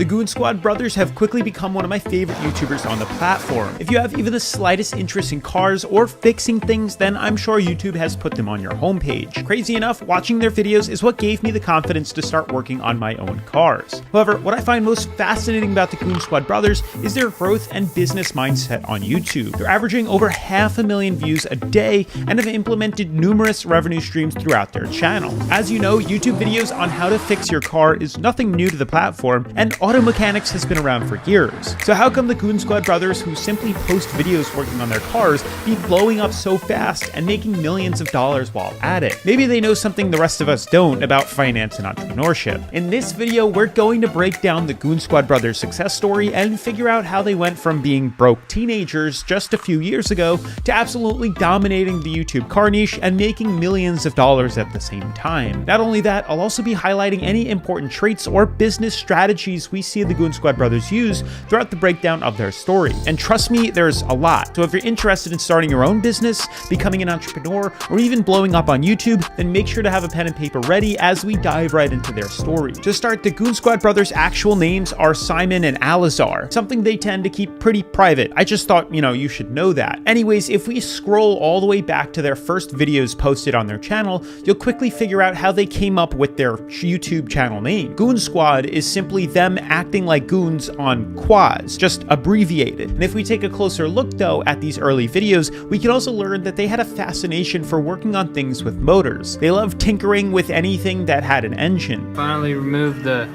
The Goon Squad brothers have quickly become one of my favorite YouTubers on the platform. If you have even the slightest interest in cars or fixing things, then I'm sure YouTube has put them on your homepage. Crazy enough, watching their videos is what gave me the confidence to start working on my own cars. However, what I find most fascinating about the Goon Squad brothers is their growth and business mindset on YouTube. They're averaging over 500,000 views a day and have implemented numerous revenue streams throughout their channel. As you know, YouTube videos on how to fix your car is nothing new to the platform, and auto mechanics has been around for years. So how come the Goon Squad brothers, who simply post videos working on their cars, be blowing up so fast and making millions of dollars while at it? Maybe they know something the rest of us don't about finance and entrepreneurship. In this video, we're going to break down the Goon Squad brothers' success story and figure out how they went from being broke teenagers just a few years ago to absolutely dominating the YouTube car niche and making millions of dollars at the same time. Not only that, I'll also be highlighting any important traits or business strategies we see the Goon Squad brothers use throughout the breakdown of their story. And trust me, there's a lot. So if you're interested in starting your own business, becoming an entrepreneur, or even blowing up on YouTube, then make sure to have a pen and paper ready as we dive right into their story. To start, the Goon Squad brothers' actual names are Simon and Alizar, something they tend to keep pretty private. I just thought, you should know that. Anyways, if we scroll all the way back to their first videos posted on their channel, you'll quickly figure out how they came up with their YouTube channel name. Goon Squad is simply them acting like goons on quads, just abbreviated. And if we take a closer look though at these early videos, we can also learn that they had a fascination for working on things with motors. They loved tinkering with anything that had an engine. Finally removed the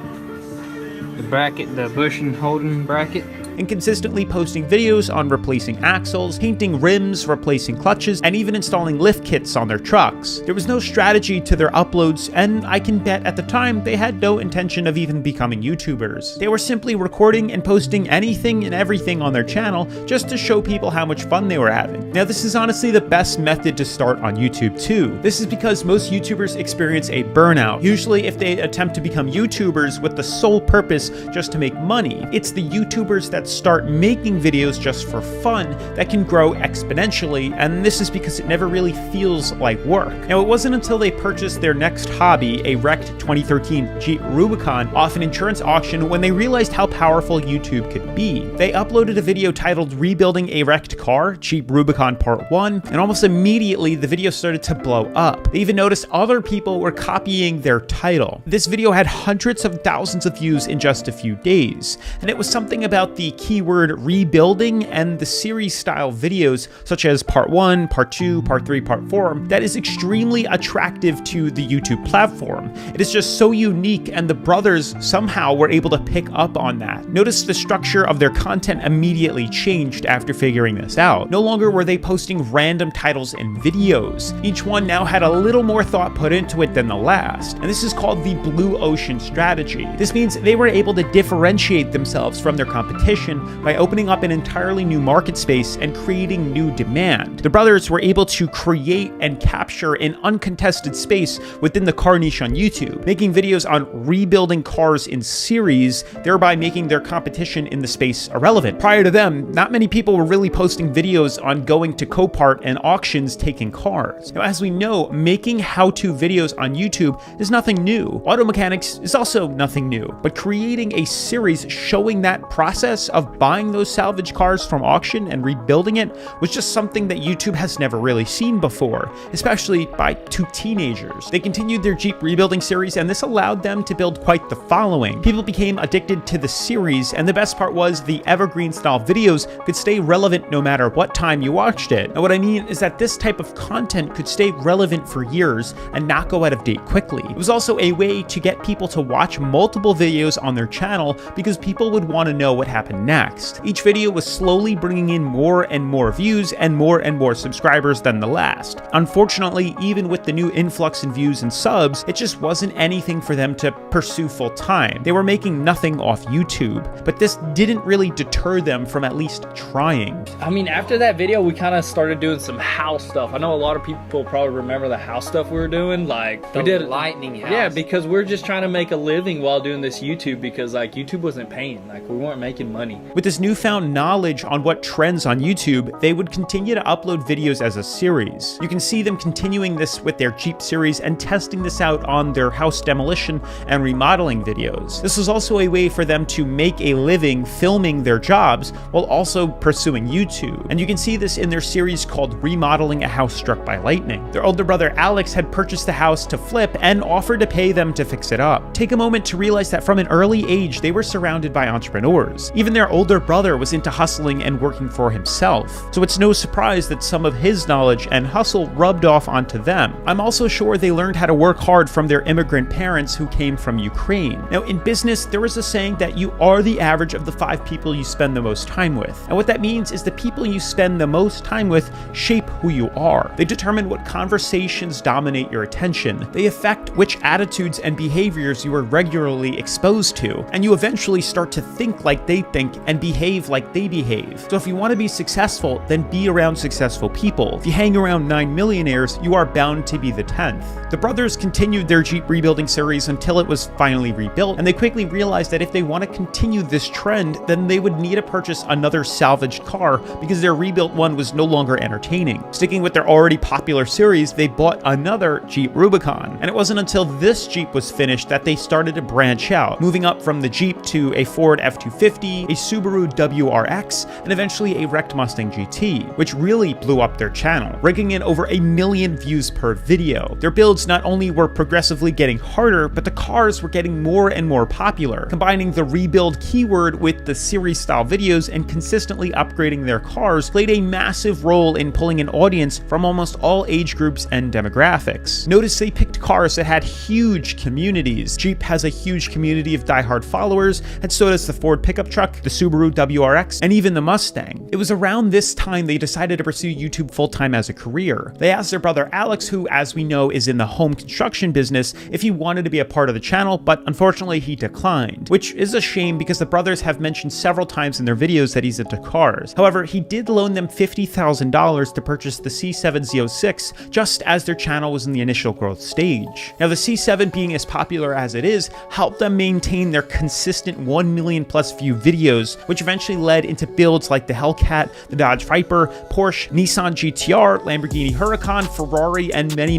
bracket, the bushing holding bracket. And consistently posting videos on replacing axles, painting rims, replacing clutches, and even installing lift kits on their trucks. There was no strategy to their uploads, and I can bet at the time they had no intention of even becoming YouTubers. They were simply recording and posting anything and everything on their channel just to show people how much fun they were having. Now, this is honestly the best method to start on YouTube too. This is because most YouTubers experience a burnout, usually if they attempt to become YouTubers with the sole purpose just to make money. It's the YouTubers that start making videos just for fun that can grow exponentially, and this is because it never really feels like work. Now, it wasn't until they purchased their next hobby, a wrecked 2013 Jeep Rubicon, off an insurance auction, when they realized how powerful YouTube could be. They uploaded a video titled Rebuilding a Wrecked Car, Jeep Rubicon Part 1, and almost immediately the video started to blow up. They even noticed other people were copying their title. This video had hundreds of thousands of views in just a few days, and it was something about the keyword rebuilding and the series style videos such as part 1, part 2, part 3, part 4 that is extremely attractive to the YouTube platform. It is just so unique, and the brothers somehow were able to pick up on that. Notice the structure of their content immediately changed after figuring this out. No longer were they posting random titles and videos. Each one now had a little more thought put into it than the last, and this is called the blue ocean strategy. This means they were able to differentiate themselves from their competition by opening up an entirely new market space and creating new demand. The brothers were able to create and capture an uncontested space within the car niche on YouTube, making videos on rebuilding cars in series, thereby making their competition in the space irrelevant. Prior to them, not many people were really posting videos on going to Copart and auctions taking cars. Now, as we know, making how-to videos on YouTube is nothing new. Auto mechanics is also nothing new, but creating a series showing that process of buying those salvage cars from auction and rebuilding it was just something that YouTube has never really seen before, especially by two teenagers. They continued their Jeep rebuilding series, and this allowed them to build quite the following. People became addicted to the series, and the best part was the evergreen style videos could stay relevant no matter what time you watched it. And what I mean is that this type of content could stay relevant for years and not go out of date quickly. It was also a way to get people to watch multiple videos on their channel because people would want to know what happened next. Each video was slowly bringing in more and more views and more subscribers than the last. Unfortunately, even with the new influx in views and subs, it just wasn't anything for them to pursue full time. They were making nothing off YouTube, but this didn't really deter them from at least trying. I mean, after that video, we kind of started doing some house stuff. I know a lot of people probably remember the house stuff we were doing. Like, we did lightning house. Yeah, because we're just trying to make a living while doing this YouTube, because like YouTube wasn't paying. Like, we weren't making money. money. With this newfound knowledge on what trends on YouTube, they would continue to upload videos as a series. You can see them continuing this with their Jeep series and testing this out on their house demolition and remodeling videos. This was also a way for them to make a living filming their jobs while also pursuing YouTube. And you can see this in their series called Remodeling a House Struck by Lightning. Their older brother Alex had purchased the house to flip and offered to pay them to fix it up. Take a moment to realize that from an early age, they were surrounded by entrepreneurs. Even their older brother was into hustling and working for himself. So it's no surprise that some of his knowledge and hustle rubbed off onto them. I'm also sure they learned how to work hard from their immigrant parents who came from Ukraine. Now, in business, there is a saying that you are the average of the 5 people you spend the most time with. And what that means is the people you spend the most time with shape who you are. They determine what conversations dominate your attention. They affect which attitudes and behaviors you are regularly exposed to. And you eventually start to think like they think and behave like they behave. So if you want to be successful, then be around successful people. If you hang around 9 millionaires, you are bound to be the 10th. The brothers continued their Jeep rebuilding series until it was finally rebuilt, and they quickly realized that if they want to continue this trend, then they would need to purchase another salvaged car because their rebuilt one was no longer entertaining. Sticking with their already popular series, they bought another Jeep Rubicon, and it wasn't until this Jeep was finished that they started to branch out, moving up from the Jeep to a Ford F-250, a Subaru WRX, and eventually a wrecked Mustang GT, which really blew up their channel, raking in over 1 million views per video. Their builds not only were progressively getting harder, but the cars were getting more and more popular, combining the rebuild keyword with the series-style videos and consistently upgrading their cars played a massive role in pulling an audience from almost all age groups and demographics. Notice they picked cars that had huge communities. Jeep has a huge community of diehard followers, and so does the Ford pickup truck, the Subaru WRX, and even the Mustang. It was around this time they decided to pursue YouTube full-time as a career. They asked their brother Alex, who as we know is in the home construction business, if he wanted to be a part of the channel, but unfortunately he declined, which is a shame because the brothers have mentioned several times in their videos that he's into cars. However, he did loan them $50,000 to purchase the C7 Z06 just as their channel was in the initial growth stage. Now the C7 being as popular as it is helped them maintain their consistent 1 million plus view videos, which eventually led into builds like the Hellcat, the Dodge Viper, Porsche, Nissan GTR, Lamborghini Huracan, Ferrari, and many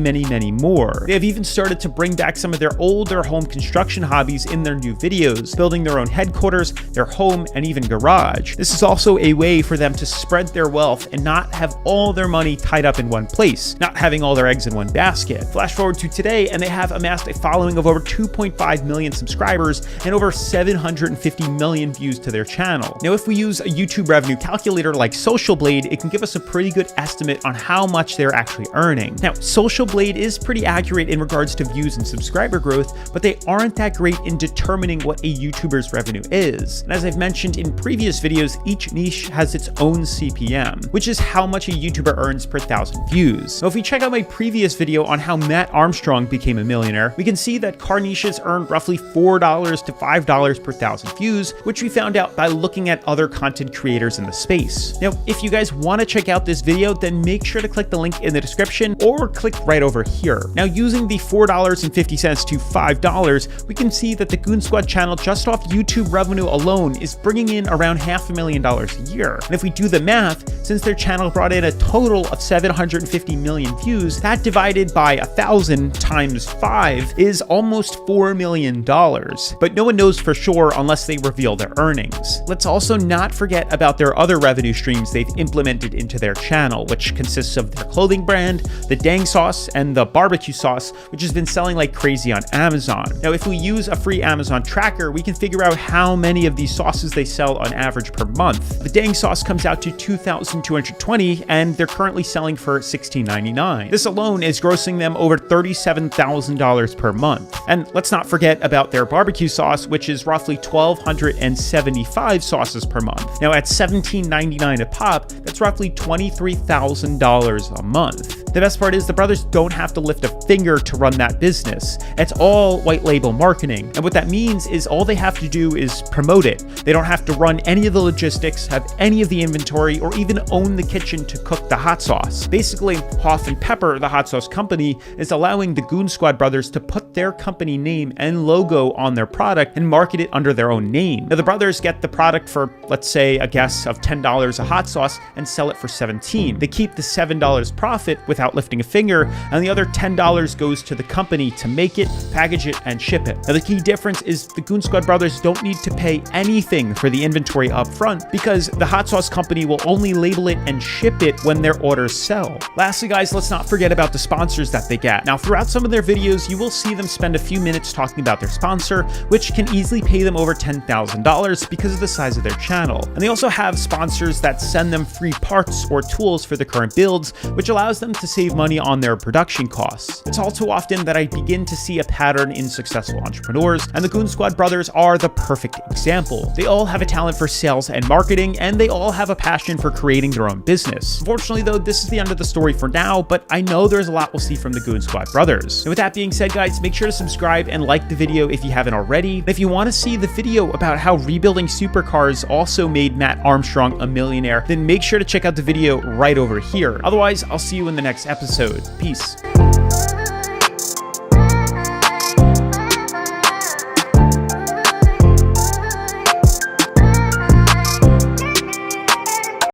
more. They have even started to bring back some of their older home construction hobbies in their new videos, building their own headquarters, their home, and even garage. This is also a way for them to spread their wealth and not have all their money tied up in one place, not having all their eggs in one basket. Flash forward to today, and they have amassed a following of over 2.5 million subscribers and over 750 million views to their channel. Now, if we use a YouTube revenue calculator like Social Blade, it can give us a pretty good estimate on how much they're actually earning. Now, Social Blade is pretty accurate in regards to views and subscriber growth, but they aren't that great in determining what a YouTuber's revenue is. And as I've mentioned in previous videos, each niche has its own CPM, which is how much a YouTuber earns per 1,000 views. Now, if we check out my previous video on how Matt Armstrong became a millionaire, we can see that car niches earn roughly $4 to $5 per 1,000 views, which we found out by looking at other content creators in the space. Now, if you guys want to check out this video, then make sure to click the link in the description or click right over here. Now, using the $4.50 to $5, we can see that the Goon Squad channel just off YouTube revenue alone is bringing in around $500,000 a year. And if we do the math, since their channel brought in a total of 750 million views, that divided by 1,000 times 5 is almost $4 million. But no one knows for sure unless they reveal their earnings. Let's also not forget about their other revenue streams they've implemented into their channel, which consists of their clothing brand, the Dang Sauce, and the barbecue sauce, which has been selling like crazy on Amazon. Now, if we use a free Amazon tracker, we can figure out how many of these sauces they sell on average per month. The Dang Sauce comes out to $2,220, and they're currently selling for $16.99. This alone is grossing them over $37,000 per month. And let's not forget about their barbecue sauce, which is roughly 1,275 sauces per month. Now, at $17.99 a pop, that's roughly $23,000 a month. The best part is the brothers don't have to lift a finger to run that business. It's all white label marketing. And what that means is all they have to do is promote it. They don't have to run any of the logistics, have any of the inventory, or even own the kitchen to cook the hot sauce. Basically, Hoff and Pepper, the hot sauce company, is allowing the Goon Squad brothers to put their company name and logo on their product and market it under their own name. Now, the brothers get the product for, let's say, a guess of $10 a hot sauce and sell it for $17. They keep the $7 profit without lifting a finger, and the other $10 goes to the company to make it, package it, and ship it. Now, the key difference is the Goon Squad brothers don't need to pay anything for the inventory up front because the hot sauce company will only label it and ship it when their orders sell. Lastly, guys, let's not forget about the sponsors that they get. Now, throughout some of their videos, you will see them spend a few minutes talking about their sponsor, which can easily pay them over $10,000 because of the size of their channel. And they also have sponsors that send them free parts or tools for the current builds, which allows them to save money on their production costs. It's all too often that I begin to see a pattern in successful entrepreneurs, and the Goon Squad brothers are the perfect example. They all have a talent for sales and marketing, and they all have a passion for creating their own business. Unfortunately, though, this is the end of the story for now, but I know there's a lot we'll see from the Goon Squad brothers. And with that being said, guys, make sure to subscribe and like the video if you haven't already. And if you want to see the video about how rebuilding supercars also made Matt Armstrong a millionaire, then make sure to check out the video right over here. Otherwise, I'll see you in the next episode. Peace.